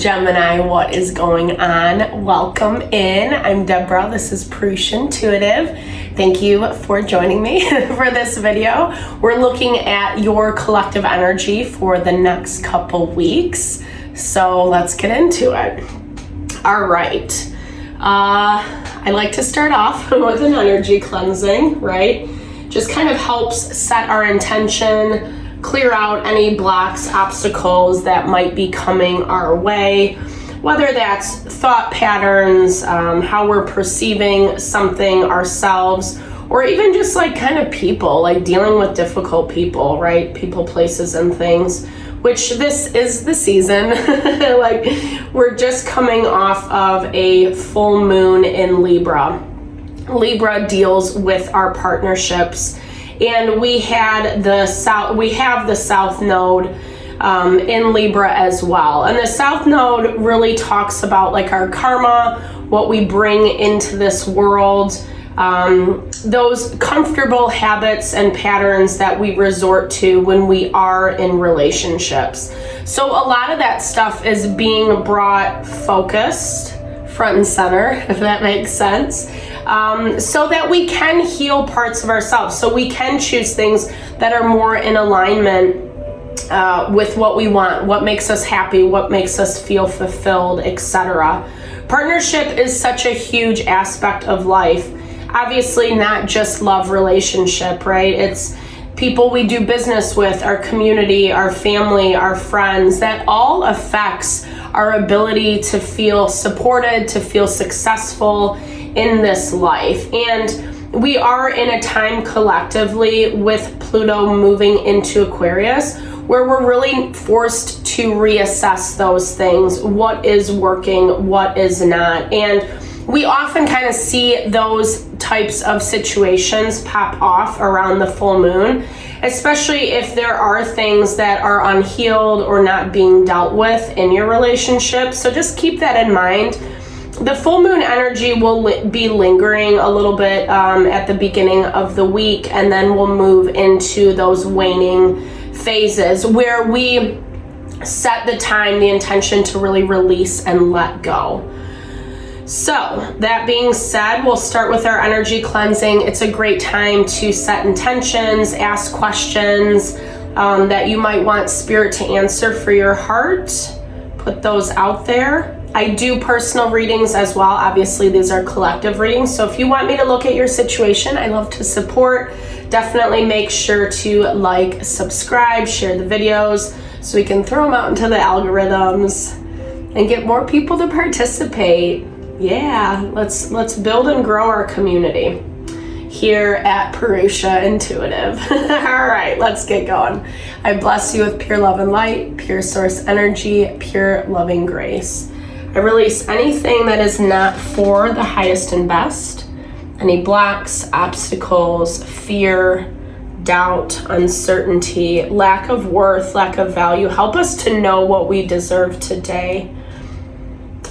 Gemini, what is going on? Welcome in. I'm Deborah. This is Purusha Intuitive. Thank you for joining me for this video. We're looking at your collective energy for the next couple weeks. So let's get into it. All right. I like to start off with an energy cleansing, right? Just kind of helps set our intention, clear out any blocks, obstacles that might be coming our way, whether that's thought patterns, how we're perceiving something ourselves, or even just like kind of people, like dealing with difficult people, right? People, places, and things, which this is the season. Like we're just coming off of a full moon in Libra. Libra deals with our partnerships. And we have the South Node in Libra as well. And the South Node really talks about like our karma, what we bring into this world, those comfortable habits and patterns that we resort to when we are in relationships. So a lot of that stuff is being brought focused front and center, if that makes sense, so that we can heal parts of ourselves, so we can choose things that are more in alignment with what we want, what makes us happy, what makes us feel fulfilled, etc. Partnership is such a huge aspect of life. Obviously, not just love relationship, right? It's people we do business with, our community, our family, our friends. That all affects our ability to feel supported, to feel successful in this life. And we are in a time collectively with Pluto moving into Aquarius where we're really forced to reassess those things. What is working, what is not. And we often kind of see those types of situations pop off around the full moon, especially if there are things that are unhealed or not being dealt with in your relationship. So just keep that in mind. The full moon energy will be lingering a little bit at the beginning of the week, and then we'll move into those waning phases where we set the time, the intention to really release and let go. So that being said, we'll start with our energy cleansing. It's a great time to set intentions, ask questions that you might want spirit to answer for your heart. Put those out there. I do personal readings as well. Obviously, these are collective readings. So if you want me to look at your situation, I love to support. Definitely make sure to like, subscribe, share the videos so we can throw them out into the algorithms and get more people to participate. Yeah, let's build and grow our community here at Purusha Intuitive. All right, let's get going. I bless you with pure love and light, pure source energy, pure loving grace. I release anything that is not for the highest and best, any blocks, obstacles, fear, doubt, uncertainty, lack of worth, lack of value. Help us to know what we deserve today,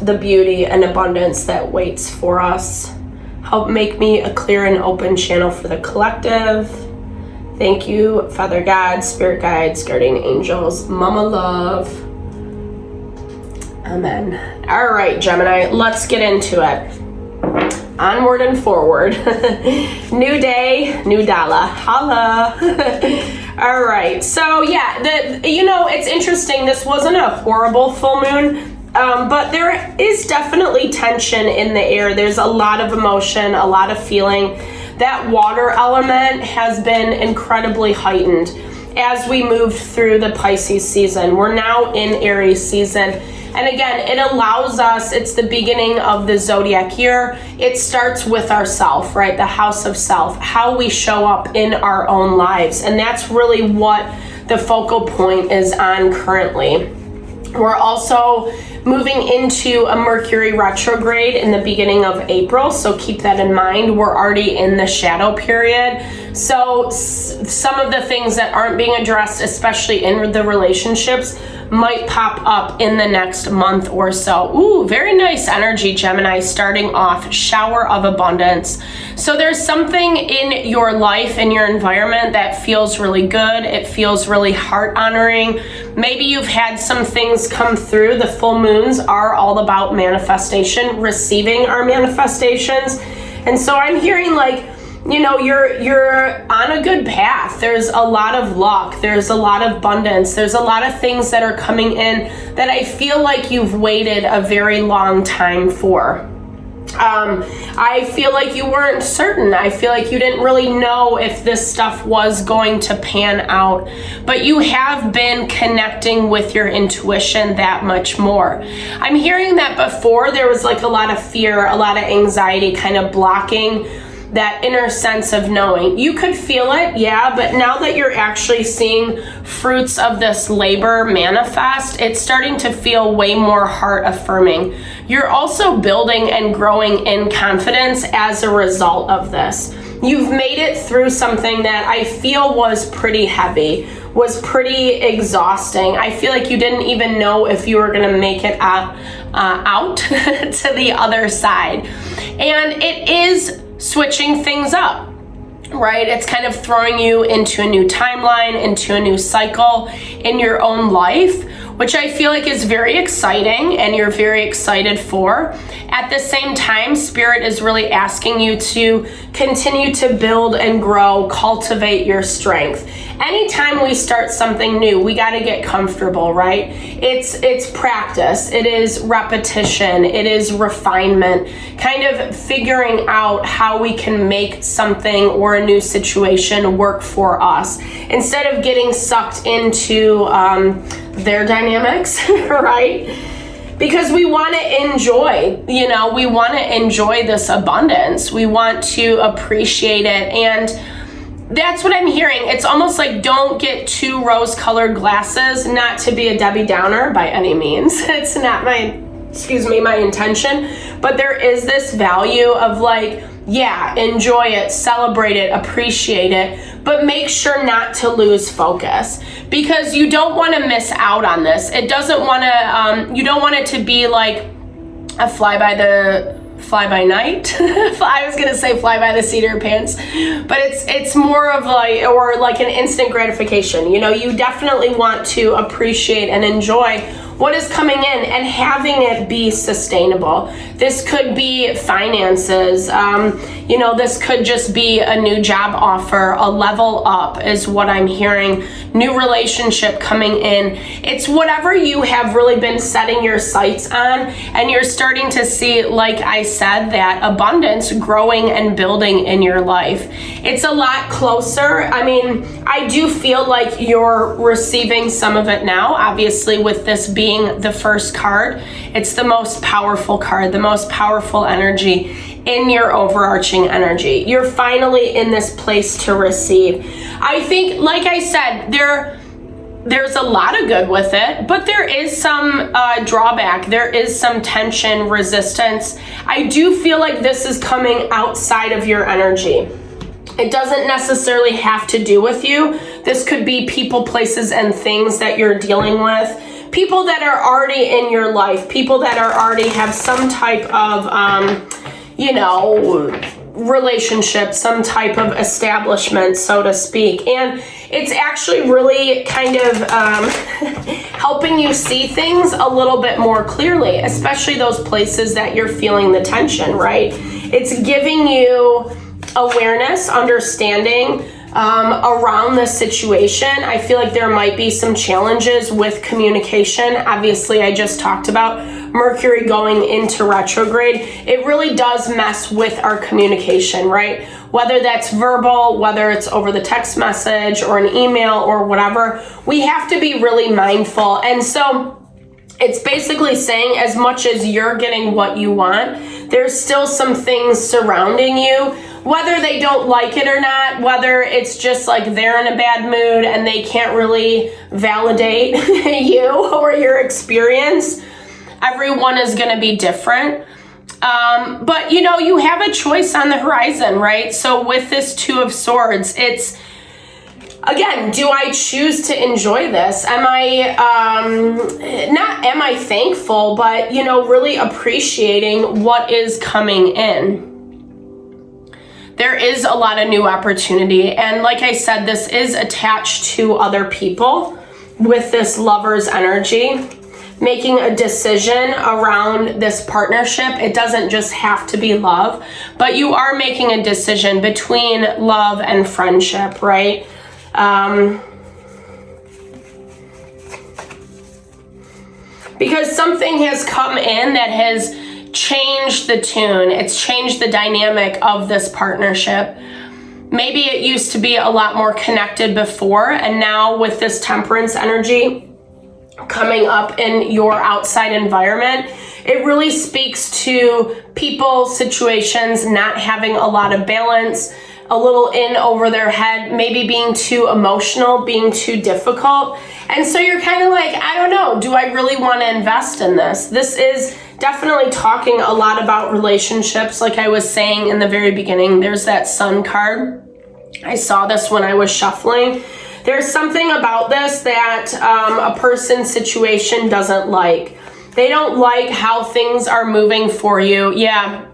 the beauty and abundance that waits for us. Help make me a clear and open channel for the collective. Thank you, Father God, Spirit Guides, Guardian Angels, Mama Love. Amen. All right, Gemini, let's get into it. Onward and forward. New day, new dollar. Holla. All right. So yeah, it's interesting. This wasn't a horrible full moon. But there is definitely tension in the air. There's a lot of emotion, a lot of feeling. That water element has been incredibly heightened as we move through the Pisces season. We're now in Aries season. And again, it allows us, it's the beginning of the zodiac year. It starts with ourself, right? The house of self, how we show up in our own lives. And that's really what the focal point is on currently. We're also moving into a Mercury retrograde in the beginning of April, so keep that in mind. We're already in the shadow period, So some of the things that aren't being addressed, especially in the relationships, might pop up in the next month or so. Ooh, very nice energy, Gemini, starting off, shower of abundance. So there's something in your life, in your environment that feels really good. It feels really heart honoring. Maybe you've had some things come through. The full moons are all about manifestation, receiving our manifestations. And so I'm hearing like, you know, you're on a good path. There's a lot of luck. There's a lot of abundance. There's a lot of things that are coming in that I feel like you've waited a very long time for. I feel like you weren't certain. I feel like you didn't really know if this stuff was going to pan out, but you have been connecting with your intuition that much more. I'm hearing that before there was like a lot of fear, a lot of anxiety kind of blocking that inner sense of knowing. You could feel it, yeah, but now that you're actually seeing fruits of this labor manifest, it's starting to feel way more heart affirming. You're also building and growing in confidence as a result of this. You've made it through something that I feel was pretty heavy, was pretty exhausting. I feel like you didn't even know if you were gonna make it out to the other side. And it is switching things up, right? It's kind of throwing you into a new timeline, into a new cycle in your own life, which I feel like is very exciting and you're very excited for. At the same time, Spirit is really asking you to continue to build and grow, cultivate your strength. Anytime we start something new, we got to get comfortable, right? It's practice, it is repetition, it is refinement, kind of figuring out how we can make something or a new situation work for us instead of getting sucked into their dynamics, right? Because we want to enjoy, you know, we want to enjoy this abundance. We want to appreciate it. And that's what I'm hearing. It's almost like don't get too rose-colored glasses, not to be a Debbie Downer by any means. It's not my intention. But there is this value of like, yeah, enjoy it, celebrate it, appreciate it, but make sure not to lose focus because you don't want to miss out on this. It doesn't want to, you don't want it to be like a fly by night. I was going to say fly by the seat of your pants, but it's more of like, or like an instant gratification. You know, you definitely want to appreciate and enjoy what is coming in and having it be sustainable. This could be finances, you know, this could just be a new job offer, a level up is what I'm hearing, new relationship coming in. It's whatever you have really been setting your sights on and you're starting to see, like I said, that abundance growing and building in your life. It's a lot closer. I mean, I do feel like you're receiving some of it now, obviously with this being the first card. It's the most powerful card, the most powerful energy in your overarching energy. You're finally in this place to receive. I think, like I said, there's a lot of good with it, but there is some drawback. There is some tension, resistance. I do feel like this is coming outside of your energy. It doesn't necessarily have to do with you. This could be people, places, and things that you're dealing with. People that are already in your life, people that are already have some type of, you know, relationship, some type of establishment, so to speak. And it's actually really kind of helping you see things a little bit more clearly, especially those places that you're feeling the tension, right? It's giving you awareness, understanding, around the situation. I feel like there might be some challenges with communication. Obviously, I just talked about Mercury going into retrograde. It really does mess with our communication, right? Whether that's verbal, whether it's over the text message or an email or whatever, we have to be really mindful. And so it's basically saying as much as you're getting what you want, there's still some things surrounding you, whether they don't like it or not, whether it's just like they're in a bad mood and they can't really validate you or your experience. Everyone is going to be different. But you know, you have a choice on the horizon, right? So with this Two of Swords, it's, again, do I choose to enjoy this? Am I thankful, but, you know, really appreciating what is coming in. There is a lot of new opportunity. And like I said, this is attached to other people with this Lover's energy. Making a decision around this partnership. It doesn't just have to be love, but you are making a decision between love and friendship, right? Because something has come in that has changed the tune. It's changed the dynamic of this partnership. Maybe it used to be a lot more connected before, and now with this Temperance energy coming up in your outside environment, it really speaks to people, situations not having a lot of balance, a little in over their head, maybe being too emotional, being too difficult. And so you're kind of like, I don't know, do I really want to invest in this? This is definitely talking a lot about relationships. Like I was saying in the very beginning, there's that Sun card. I saw this when I was shuffling. There's something about this that a person's situation doesn't like. They don't like how things are moving for you. Yeah,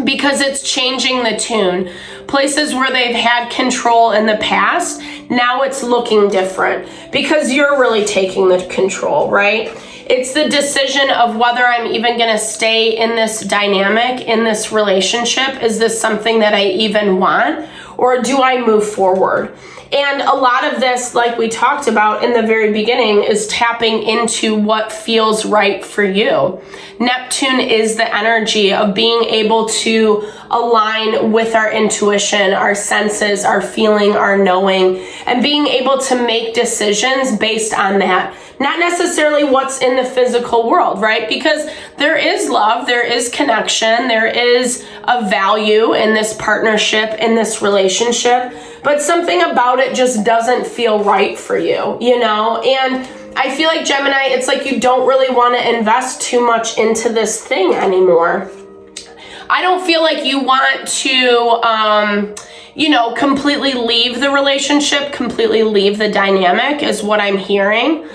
because it's changing the tune. Places where they've had control in the past, now it's looking different because you're really taking the control, right? It's the decision of whether I'm even going to stay in this dynamic, in this relationship. Is this something that I even want? Or do I move forward? And a lot of this, like we talked about in the very beginning, is tapping into what feels right for you. Neptune is the energy of being able to align with our intuition, our senses, our feeling, our knowing, and being able to make decisions based on that. Not necessarily what's in the physical world, right? Because there is love, there is connection, there is a value in this partnership, in this relationship, but something about it just doesn't feel right for you, you know? And I feel like, Gemini, it's like you don't really want to invest too much into this thing anymore. I don't feel like you want to, completely leave the relationship, completely leave the dynamic is what I'm hearing.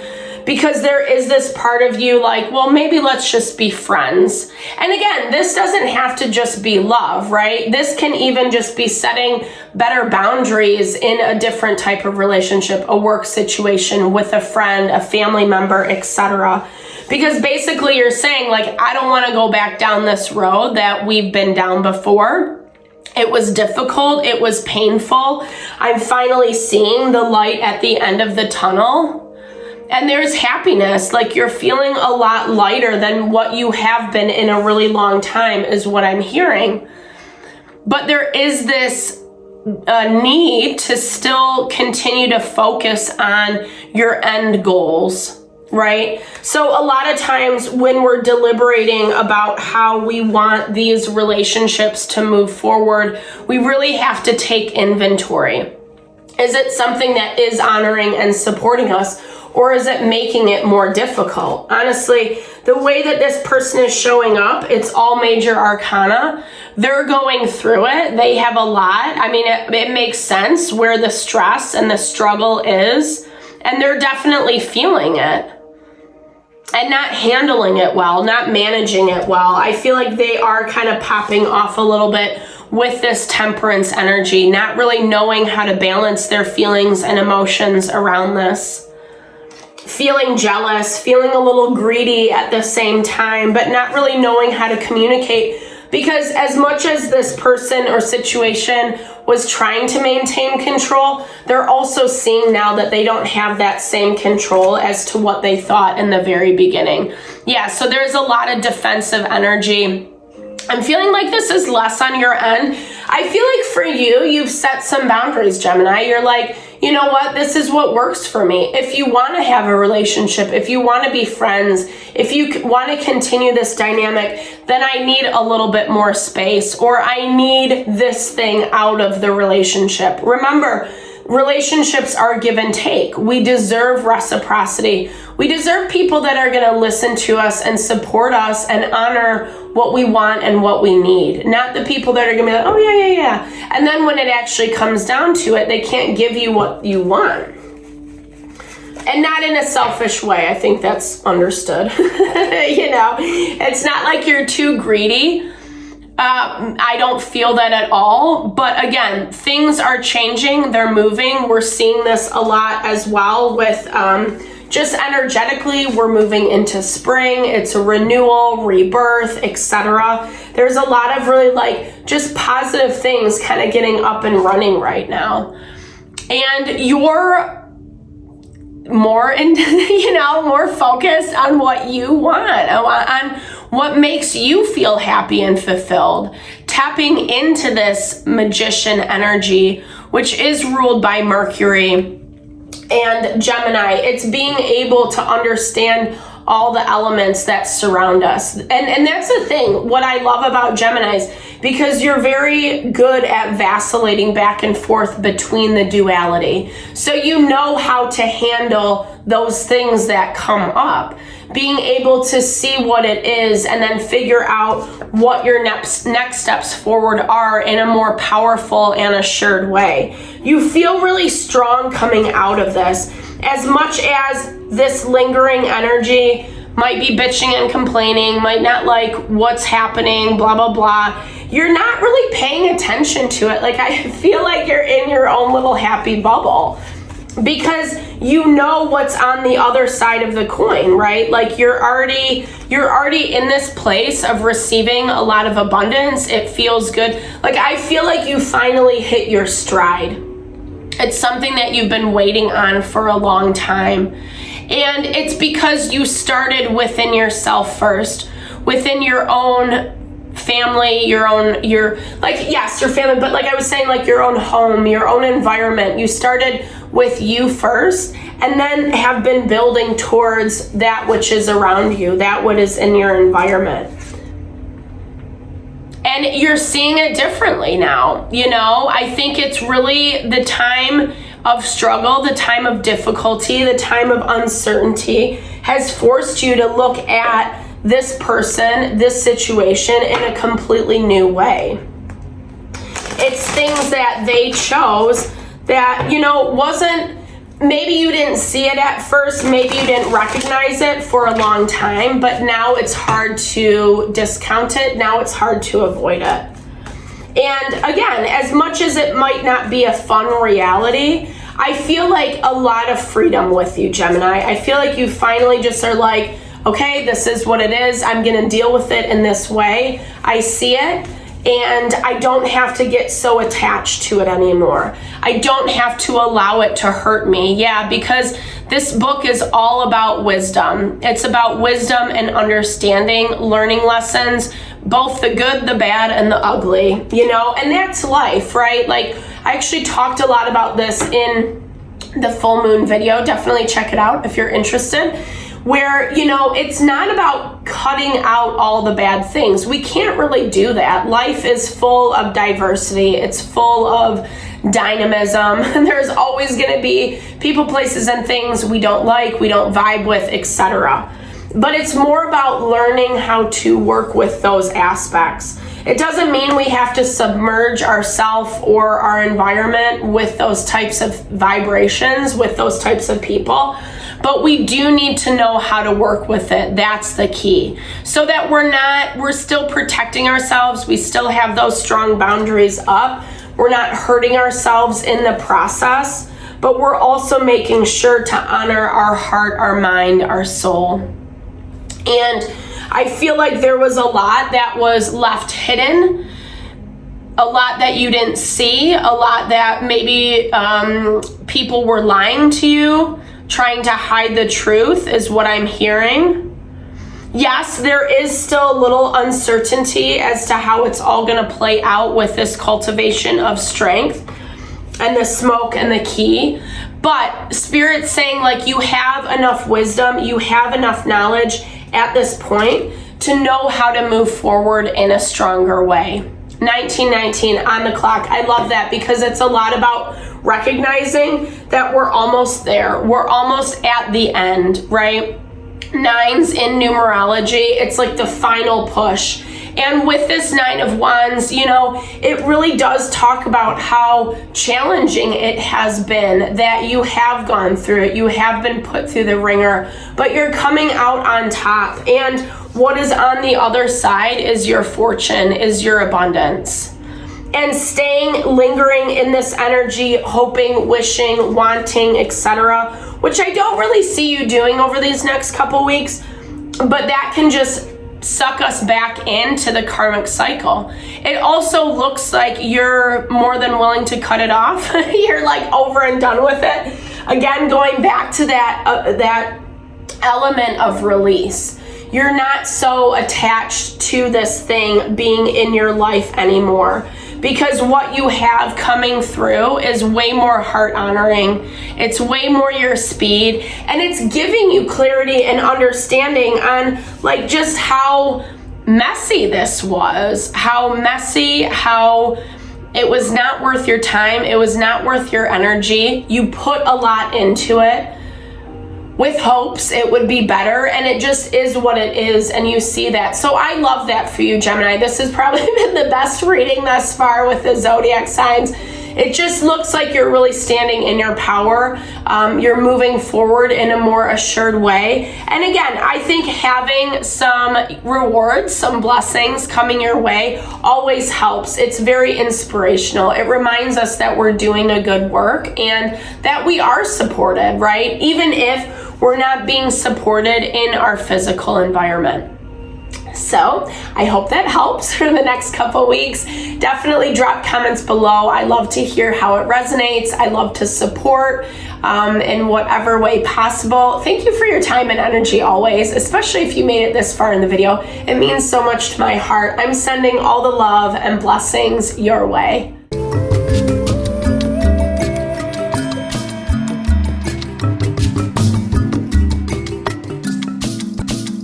Because there is this part of you like, well, maybe let's just be friends. And again, this doesn't have to just be love, right? This can even just be setting better boundaries in a different type of relationship, a work situation with a friend, a family member, etc. Because basically you're saying, like, I don't want to go back down this road that we've been down before. It was difficult. It was painful. I'm finally seeing the light at the end of the tunnel. And there's happiness, like you're feeling a lot lighter than what you have been in a really long time is what I'm hearing. But there is this need to still continue to focus on your end goals, right? So a lot of times when we're deliberating about how we want these relationships to move forward, we really have to take inventory. Is it something that is honoring and supporting us? Or is it making it more difficult? Honestly, the way that this person is showing up, it's all major arcana. They're going through it. They have a lot. I mean, it makes sense where the stress and the struggle is. And they're definitely feeling it. And not handling it well, not managing it well. I feel like they are kind of popping off a little bit with this Temperance energy, not really knowing how to balance their feelings and emotions around this. Feeling jealous, feeling a little greedy at the same time, but not really knowing how to communicate. Because as much as this person or situation was trying to maintain control, they're also seeing now that they don't have that same control as to what they thought in the very beginning. Yeah, so there's a lot of defensive energy. I'm feeling like this is less on your end. I feel like for you, you've set some boundaries, Gemini. You're like, you know what? This is what works for me. If you want to have a relationship, if you want to be friends, if you want to continue this dynamic, then I need a little bit more space, or I need this thing out of the relationship. Remember, Relationships are give and take. We deserve reciprocity. We deserve people that are going to listen to us and support us and honor what we want and what we need. Not the people that are going to be like, oh, yeah. And then when it actually comes down to it, they can't give you what you want. And not in a selfish way. I think that's understood. It's not like you're too greedy. I don't feel that at all. But again, things are changing. They're moving. We're seeing this a lot as well with just energetically. We're moving into spring. It's a renewal, rebirth, etc. There's a lot of really just positive things kind of getting up and running right now. And you're more more focused on what you want, on what makes you feel happy and fulfilled. Tapping into this magician energy, which is ruled by Mercury and Gemini. It's being able to understand all the elements that surround us. And that's the thing, what I love about Geminis, because you're very good at vacillating back and forth between the duality. So you know how to handle those things that come up. Being able to see what it is and then figure out what your next steps forward are in a more powerful and assured way. You feel really strong coming out of this. As much as this lingering energy might be bitching and complaining, might not like what's happening, blah, blah, blah, you're not really paying attention to it. I feel like you're in your own little happy bubble because you know what's on the other side of the coin, right? You're already in this place of receiving a lot of abundance. It feels good. I feel like you finally hit your stride. It's something that you've been waiting on for a long time. And it's because you started within yourself first, within your own family, your family, but I was saying, your own home, your own environment. You started with you first and then have been building towards that which is around you, that what is in your environment. And you're seeing it differently now. I think it's really the time of struggle, the time of difficulty, the time of uncertainty has forced you to look at this person, this situation in a completely new way. It's things that they chose that, wasn't, maybe you didn't see it at first, maybe you didn't recognize it for a long time, but now it's hard to discount it. Now it's hard to avoid it. And again, as much as it might not be a fun reality, I feel like a lot of freedom with you, Gemini. I feel like you finally just are okay, this is what it is. I'm going to deal with it in this way. I see it. And I don't have to get so attached to it anymore. I don't have to allow it to hurt me. Yeah, because this book is all about wisdom. It's about wisdom and understanding, learning lessons, both the good, the bad, and the ugly, and that's life, right? I actually talked a lot about this in the full moon video. Definitely check it out if you're interested. Where, it's not about cutting out all the bad things. We can't really do that. Life is full of diversity. It's full of dynamism. There's always going to be people, places, and things we don't like, we don't vibe with, etc. But it's more about learning how to work with those aspects. It doesn't mean we have to submerge ourselves or our environment with those types of vibrations, with those types of people. But we do need to know how to work with it. That's the key. So that we're still protecting ourselves. We still have those strong boundaries up. We're not hurting ourselves in the process, but we're also making sure to honor our heart, our mind, our soul. And I feel like there was a lot that was left hidden, a lot that you didn't see, a lot that maybe people were lying to you, trying to hide the truth is what I'm hearing. Yes, there is still a little uncertainty as to how it's all going to play out with this cultivation of strength and the smoke and the key. But Spirit's saying you have enough wisdom, you have enough knowledge at this point to know how to move forward in a stronger way. 1919 on the clock. I love that because it's a lot about recognizing that we're almost there. We're almost at the end, right? 9s in numerology, it's like the final push. And with this 9 of Wands, you know, it really does talk about how challenging it has been, that you have gone through it, you have been put through the ringer, but you're coming out on top. And what is on the other side is your fortune, is your abundance. And staying, lingering in this energy, hoping, wishing, wanting, etc., which I don't really see you doing over these next couple weeks, but that can just suck us back into the karmic cycle. It also looks like you're more than willing to cut it off. You're like over and done with it. Again, going back to that element of release. You're not so attached to this thing being in your life anymore, because what you have coming through is way more heart honoring. It's way more your speed, and it's giving you clarity and understanding on like just how messy this was, how it was not worth your time. It was not worth your energy. You put a lot into it with hopes it would be better, and it just is what it is, and you see that. So I love that for you, Gemini. This has probably been the best reading thus far with the zodiac signs. It just looks like you're really standing in your power. You're moving forward in a more assured way. And again, I think having some rewards, some blessings coming your way always helps. It's very inspirational. It reminds us that we're doing a good work and that we are supported, right? Even if we're not being supported in our physical environment. So I hope that helps for the next couple weeks. Definitely drop comments below. I love to hear how it resonates. I love to support in whatever way possible. Thank you for your time and energy always, especially if you made it this far in the video. It means so much to my heart. I'm sending all the love and blessings your way.